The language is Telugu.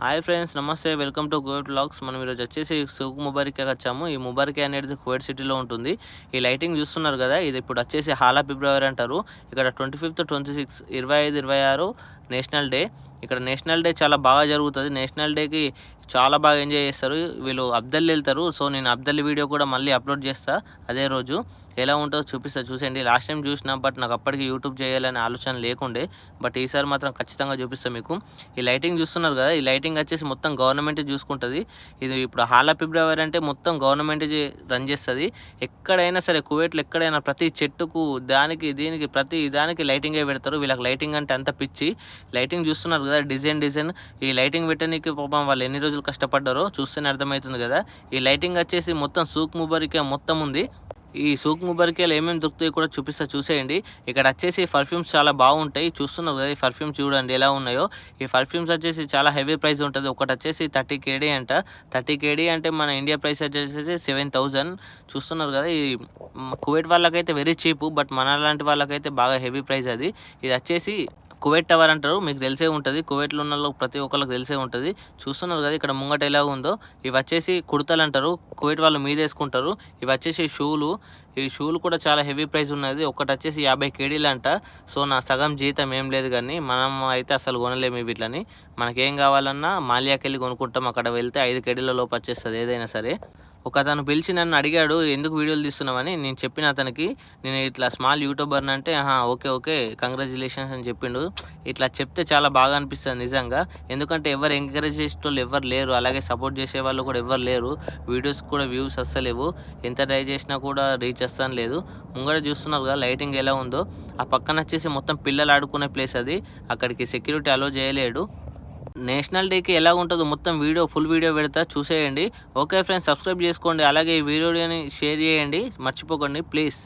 హాయ్ ఫ్రెండ్స్, నమస్తే. Welcome to Kuwait vlogs. మనం ఈరోజు వచ్చేసి సూక్ ముబారక్కి వచ్చాము. ఈ ముబారక్ అనేది కువైట్ సిటీలో ఉంటుంది. ఈ లైటింగ్ చూస్తున్నారు కదా, ఇది ఇప్పుడు వచ్చేసి హాలా ఫిబ్రవరి అంటారు. ఇక్కడ 25th, 26, 25, 26 నేషనల్ డే. ఇక్కడ నేషనల్ డే చాలా బాగా జరుగుతుంది. నేషనల్ డేకి చాలా బాగా ఎంజాయ్ చేస్తారు. వీళ్ళు అబ్దల్ వెళ్తారు. సో నేను అబ్దల్ వీడియో కూడా మళ్ళీ అప్లోడ్ చేస్తా. అదే రోజు ఎలా ఉంటుందో చూపిస్తా, చూసేయండి. లాస్ట్ టైం చూసినా, బట్ నాకు అప్పటికి యూట్యూబ్ చేయాలనే ఆలోచన లేకుండే. బట్ ఈసారి మాత్రం ఖచ్చితంగా చూపిస్తాను మీకు. ఈ లైటింగ్ చూస్తున్నారు కదా, ఈ లైటింగ్ వచ్చేసి మొత్తం గవర్నమెంట్ చూసుకుంటుంది. ఇది ఇప్పుడు హాలా ఫిబ్రవరి అంటే మొత్తం గవర్నమెంట్ రన్ చేస్తుంది. ఎక్కడైనా సరే కువైట్లో ఎక్కడైనా ప్రతి చెట్టుకు దీనికి ప్రతి దానికి లైటింగే పెడతారు. వీళ్ళకి లైటింగ్ అంటే అంత పిచ్చి. లైటింగ్ చూస్తున్నారు కదా, డిజైన్. ఈ లైటింగ్ పెట్టడానికి పాపం వాళ్ళు ఎన్ని రోజులు కష్టపడ్డారో చూస్తేనే అర్థమవుతుంది కదా. ఈ లైటింగ్ వచ్చేసి మొత్తం సూక్ ముబారక్ మొత్తం ఉంది. ఈ సూక్ ముబారక్లో ఏమేమి దొరుకుతాయి కూడా చూసేయండి. ఇక్కడ వచ్చేసి పర్ఫ్యూమ్స్ చాలా బాగుంటాయి. చూస్తున్నారు కదా, ఈ పర్ఫ్యూమ్స్ చూడండి ఎలా ఉన్నాయో. ఈ పర్ఫ్యూమ్స్ వచ్చేసి చాలా హెవీ ప్రైస్ ఉంటుంది. ఒకటి వచ్చేసి 30 KD అంట. 30 KD అంటే మన ఇండియా ప్రైస్ వచ్చేసి 7,000. చూస్తున్నారు కదా, ఈ కువైట్ వాళ్ళకైతే వెరీ చీప్, బట్ మన లాంటి వాళ్ళకైతే బాగా హెవీ ప్రైస్ అది. ఇది వచ్చేసి కువైట్ టవర్ అంటారు. మీకు తెలిసే ఉంటుంది, కువైట్లో ఉన్న వాళ్ళకి ప్రతి ఒక్కరికి తెలిసే ఉంటుంది. చూస్తున్నారు కదా ఇక్కడ ముంగట ఎలా ఉందో. ఇవి వచ్చేసి కుర్తాలు అంటారు, కువైట్ వాళ్ళు మీద వేసుకుంటారు. ఇవి వచ్చేసి షూలు. ఈ షూలు కూడా చాలా హెవీ ప్రైస్ ఉన్నది. ఒకటి వచ్చేసి 50 KDలు అంట. సో నా సగం జీతం ఏం లేదు, కానీ మనం అయితే అసలు కొనలేము వీటిని. మనకేం కావాలన్నా మాలియాకి వెళ్ళి కొనుక్కుంటాం. అక్కడ వెళ్తే 5 KDల లోపు వచ్చేస్తుంది ఏదైనా సరే. ఒక అతను పిలిచి నన్ను అడిగాడు, ఎందుకు వీడియోలు తీస్తున్నామని. నేను చెప్పిన అతనికి, నేను ఇట్లా స్మాల్ యూట్యూబర్ని అంటే, ఓకే కంగ్రాచులేషన్స్ అని చెప్పిండు. ఇట్లా చెప్తే చాలా బాగా అనిపిస్తుంది నిజంగా. ఎందుకంటే ఎవరు ఎంకరేజ్ చేసే వాళ్ళు ఎవరు లేరు, అలాగే సపోర్ట్ చేసే వాళ్ళు కూడా ఎవరు లేరు. వీడియోస్ కూడా వ్యూస్ వస్తలేవు, ఎంత ట్రై చేసినా కూడా రీచ్ వస్తాను లేదు. ముంగడ చూస్తున్నారు కదా లైటింగ్ ఎలా ఉందో. ఆ పక్కన వచ్చేసి మొత్తం పిల్లలు ఆడుకునే ప్లేస్ అది. అక్కడికి సెక్యూరిటీ అలో చేయలేడు. నేషనల్ డేకి ఎలా ఉంటుందో మొత్తం ఫుల్ వీడియో పెడతా, చూసేయండి. ఓకే ఫ్రెండ్స్, సబ్స్క్రైబ్ చేసుకోండి. అలాగే ఈ వీడియోని షేర్ చేయండి, మర్చిపోకండి ప్లీజ్.